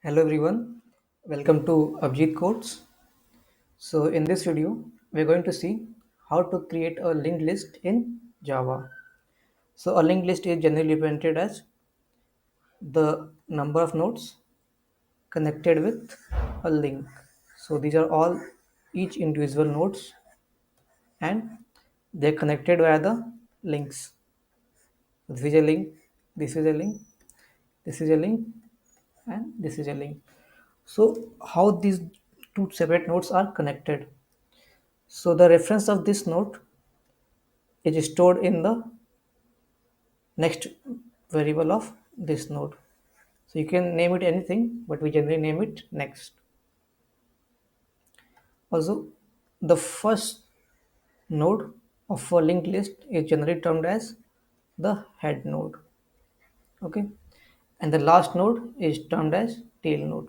Hello everyone, welcome to Abhijeet Codes. So in this video, we're going to see how to create a linked list in Java. So a linked list is generally represented as the number of nodes connected with a link. So these are all each individual nodes and they're connected via the links. This is a link, this is a link, this is a link, and this is a link. So how these two separate nodes are connected? So the reference of this node is stored in the next variable of this node. So you can name it anything, but we generally name it next. Also, the first node of a linked list is generally termed as the head node. Okay, and the last node is termed as tail node.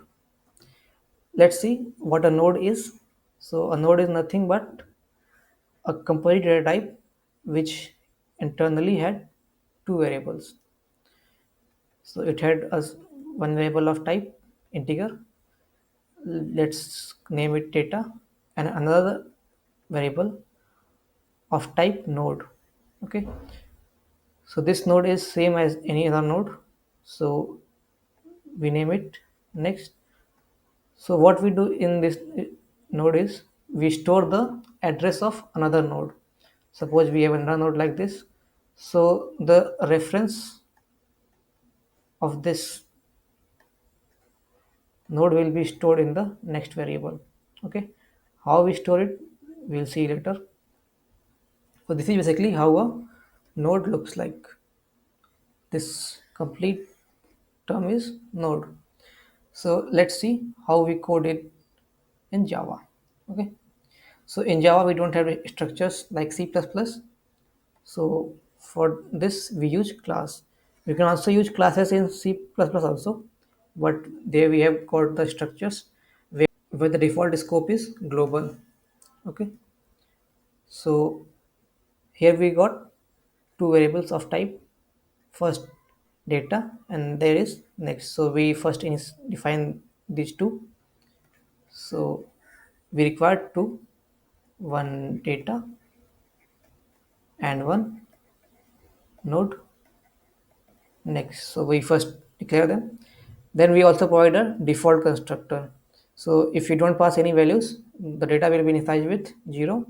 Let's see what a node is. So a node is nothing but a composite data type which internally had two variables. So it had one variable of type integer, let's name it data, and another variable of type node. Okay, so this node is same as any other node, so we name it next. So what we do in this node is we store the address of another node. Suppose we have another node like this, so the reference of this node will be stored in the next variable. Okay, how we store it we'll see later. So this is basically how a node looks like. This complete term is node. So let's see how we code it in Java. Okay, so in Java we don't have structures like C++. So for this we use class. We can also use classes in C++ also, but there we have got the structures where the default scope is global. Okay, so here we got two variables of type first data and there is next. So we first define these two. So we require two, one data and one node next. So we first declare them. Then we also provide a default constructor. So if you don't pass any values, the data will be initialized with 0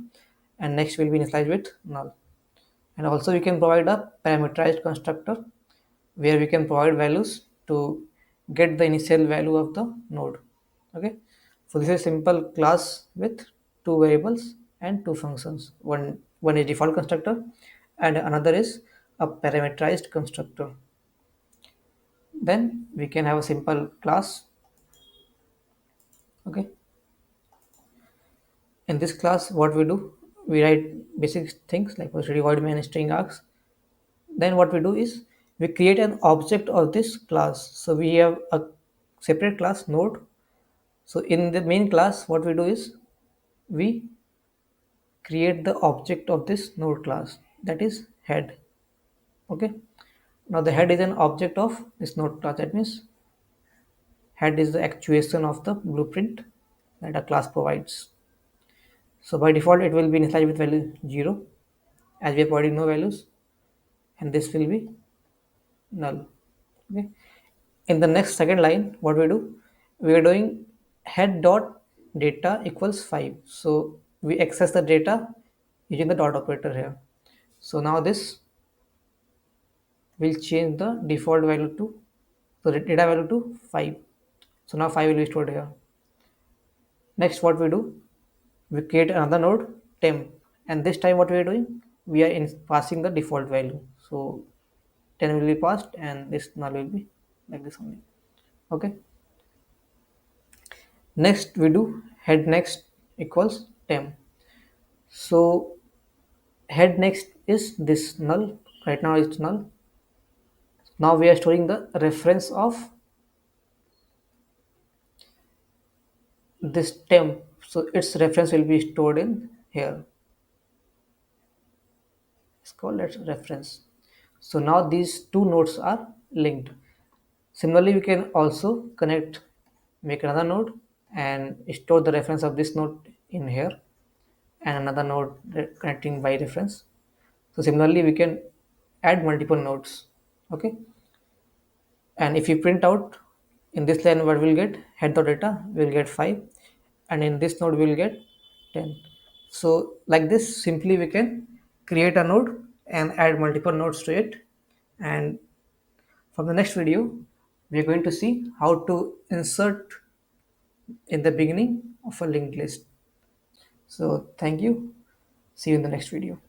and next will be initialized with null. And also we can provide a parameterized constructor where we can provide values to get the initial value of the node. Okay, so this is a simple class with two variables and two functions. One is default constructor and another is a parameterized constructor. Then we can have a simple class. Okay, in this class what we do, we write basic things like first void main string args. Then what we do is we create an object of this class. So we have a separate class node. So in the main class what we do is we create the object of this node class, that is head. Okay, now the head is an object of this node class. That means head is the actuation of the blueprint that a class provides. So by default it will be initialized with value 0 as we are providing no values, and this will be null. Okay, in the next second line what we do, we are doing head dot data equals 5. So we access the data using the dot operator here. So now this will change the default value to the data value to 5. So now 5 will be stored here. Next what we do, we create another node temp, and this time what we are doing, we are in passing the default value. So 10 will be passed and this null will be like this only. Okay, next we do head next equals temp. So head next is this null, right now it's null. Now we are storing the reference of this temp, so its reference will be stored in here. It's called as reference. So now these two nodes are linked. Similarly we can also connect make another node and store the reference of this node in here, and another node connecting by reference. So similarly we can add multiple nodes. Okay, and if you print out in this line, what we'll get, head of data we'll get 5, and in this node we'll get 10. So like this simply we can create a node and add multiple nodes to it. And from the next video we are going to see how to insert in the beginning of a linked list. So thank you, see you in the next video.